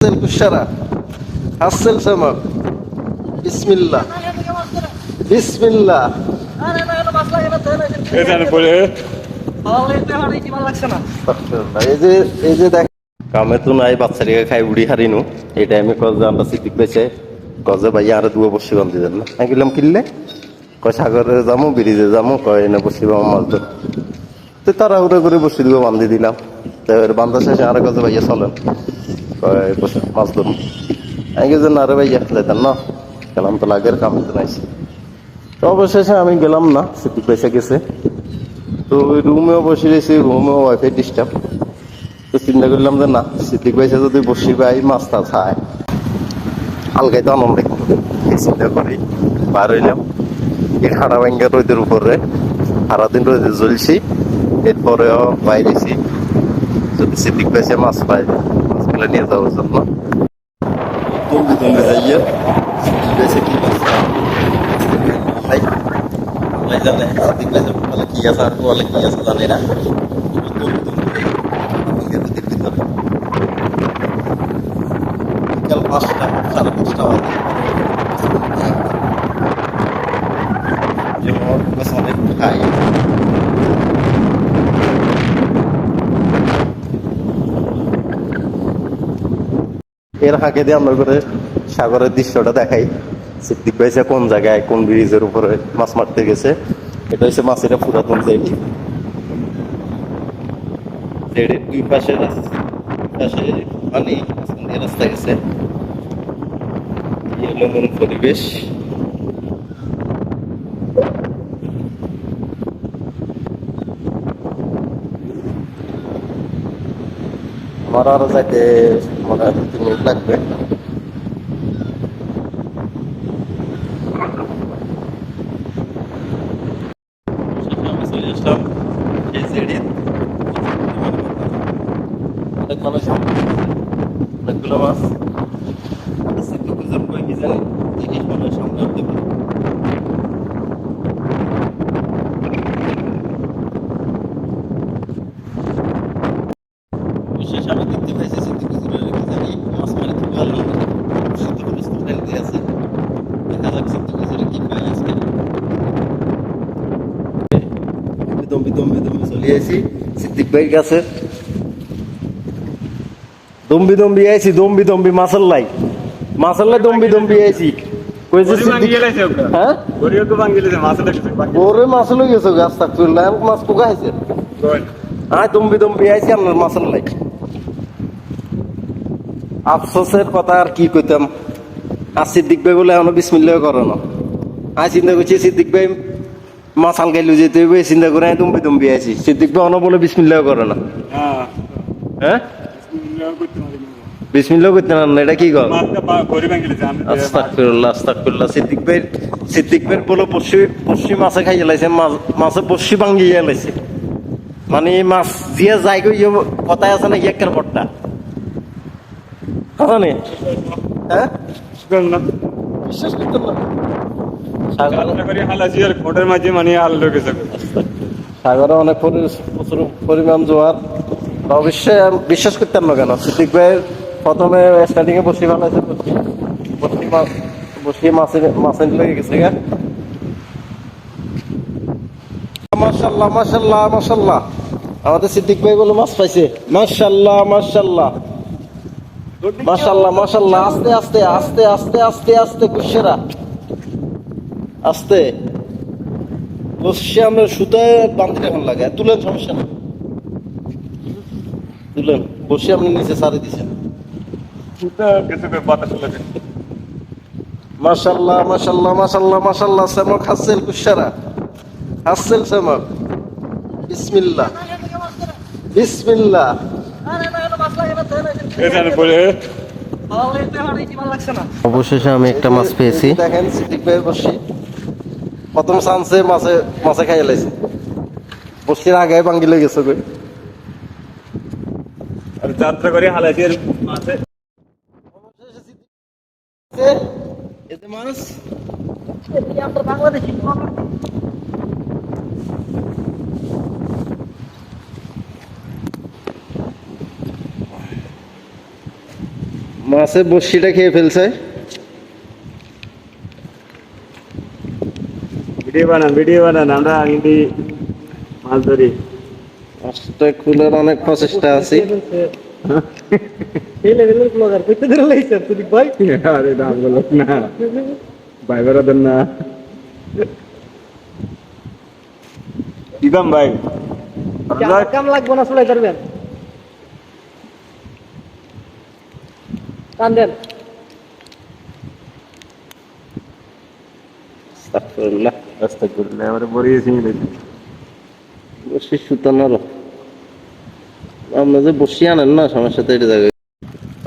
البشرة حصل سمك بسم الله بسم الله এই যে দেখ কামে তো নাই বাচ্চারিকে খাই উড়ি হারিনু এই টাইমে কজ আমরা সিটিক বেছে গজে ভাইয়া আর দুয়া বসি বান্ধি দেন না আমি গেলাম কিনলে কয় সাগরে যামু ব্রিজে যামু কয় এনে বসি মাছ ধর তো তারা উড়ে করে বসি দুয়া বান্ধি দিলাম তো বান্ধা শেষে আর গজে ভাইয়া চলেন কয় বসে মাছ ধরুন আমি গেছি না রে ভাইয়া যেতাম না গেলাম তো লাগের কাম তো নাইছি তো অবশেষে আমি গেলাম না সিটিক বেছে গেছে তো ওই রুমেও বসে রয়েছি রুমেও ওয়াইফাই ডিস্টার্ব তো চিন্তা করলাম যে না সিদ্দিক ভাইসে যদি বসি ভাই মাছটা খায় আলগাই তো আনন্দ চিন্তা করি বার হইলাম এই খানা ভাঙ্গা রোদের উপরে সারাদিন রোদে জ্বলছি এরপরেও বাইরেছি যদি সিদ্দিক ভাইসে মাছ পাই মাছগুলো নিয়ে যাওয়ার জন্য দমে দমে যাইয়ে সিদ্দিক ভাইসে কি মাছ ভাই ভাই জানে সিদ্দিক ভাইসে বলে কি আছে আর বলে কি আছে জানে না বিকাল 5টা 5:30 বাজে খাই এর হাঁকে দিয়ে আমরা করে সাগরের দৃশ্যটা দেখাই সিদ্দিক ভাইসা কোন জায়গায় কোন ব্রিজের উপরে মাছ মারতে গেছে এটা হচ্ছে মাছের পুরাতন জেটি জেটির দুই পাশে পানি রাস্তা গেছে পরিবেশ আমার আরো যাইতে মনে হয় 2 মিনিট লাগবে অনেক মানুষ অনেকগুলো মাছ কি জানি জিনিস মনে হয় সামনে হতে পারে বিশেষ আমি দেখতে পাইছি কি জানি মাছ মারি তো ভালো আছে দেখা যাক সিদ্ধ কি পাই আজকে দম্বি চলে আসি সিদ্দিক ভাইয়ের কাছে দম্বি আইছি দম্বি মাছের লাই দম্বি আইছি কইছে সিদ্দিক হ্যাঁ গরিও তো ভাঙিলেছে মাছ দেখছে ওরে মাছ লই গেছে গাছ থাক তুললা মাছ পোকা আইছে আয় দম্বি আইছি আপনার মাছের লাই আফসোসের কথা আর কি কইতাম আর সিদ্দিক ভাই বলে এখনো বিসমিল্লাহ করে না আমি চিন্তা করছি সিদ্দিক ভাই মাছ আলগাইলো যেতে হইবে চিন্তা করে আমি দম্বি আইছি সিদ্দিক ভাই অন বলে বিসমিল্লাহ করে না হ্যাঁ বিসমিল্লাহ করতে না এটা কি গো আস্তাগফিরুল্লাহ সিদ্দিক ভাই বলে পশ্চিম মাছে খাইয়ে লাইছে মাছে পশ্চিম ভাঙ্গিয়ে লাইছে মানে মাছ দিয়ে যাই গো কথায় আছে নাকি একের পট্টা কথা নেই হ্যাঁ বিশ্বাস করতেন না সাগরে অনেক প্রচুর পরিমাণ জোয়ার অবশ্যই বিশ্বাস করতাম না কেন সিদ্দিক ভাই প্রথমে স্টার্টিং এ বসি বানাইছে বসি মাছের লেগে গেছে মাশাআল্লাহ আমাদের সিদ্দিক ভাই বলে মাছ পাইছে মাশাআল্লাহ আস্তে কুশেরা আস্তে বসে আমরা সুতায় বাঁধতে এখন লাগে তুলেন সমস্যা না তুলেন বসে আপনি নিচে সারি দিচ্ছেন মাশাআল্লাহ সামক হাসেল কুশারা হাসেল সামক বিসমিল্লাহ অবশেষে আমি একটা মাছ পেয়েছি দেখেন সিদ্দিক ভাই বসি প্রথম চান্সে মাছে খাইয়ে লাইছে বসির আগে ভাঙ্গিলে গেছে কই আর যাত্রা করে হালাইছে মাছে এতে মাছ এটা আমরা বাংলাদেশি মাছে বড়শিটা খেয়ে ফেলছে। ভিডিও বানান আমরা কিন্তু মাছ ধরি। মাছটা খোলার অনেক প্রচেষ্টা আছে। এই লেভেলের ব্লগার কইতে ধরে লাইছে তুই ভাই। আরে দাম বলো না ভাই বেড়া দেন না দিদাম ভাই কাম লাগবো না চলে ধরবেন টান দেন। আস্তাগফিরুল্লাহ। আস্তাগফিরুল্লাহ আমারে বড়িয়েছি নি বড়শি সুতানোর আমরা যে বড়শি আনেন না সমস্যা তো এটা জায়গায়।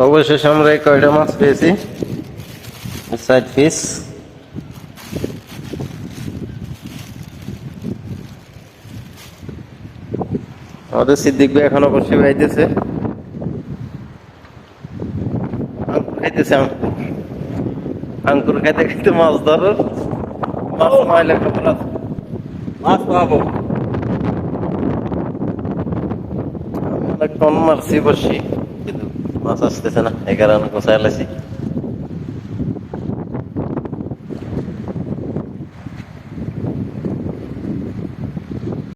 অবশেষে আমরা এই কয়টা মাছ পেয়েছি, 4 পিস। আমাদের সিদ্দিক ভাই এখনো বসে খাইতেছে, আঙ্কুর খাইতেছে। আঙ্কুর খাইতে খাইতে মাছ ধরার মাছ মাইলে খবর আছে। মাছ পাবো অনেক কম মারছি বসি, কিন্তু মাছ আসতেছে না, এই কারণে কোথায় লাইছি।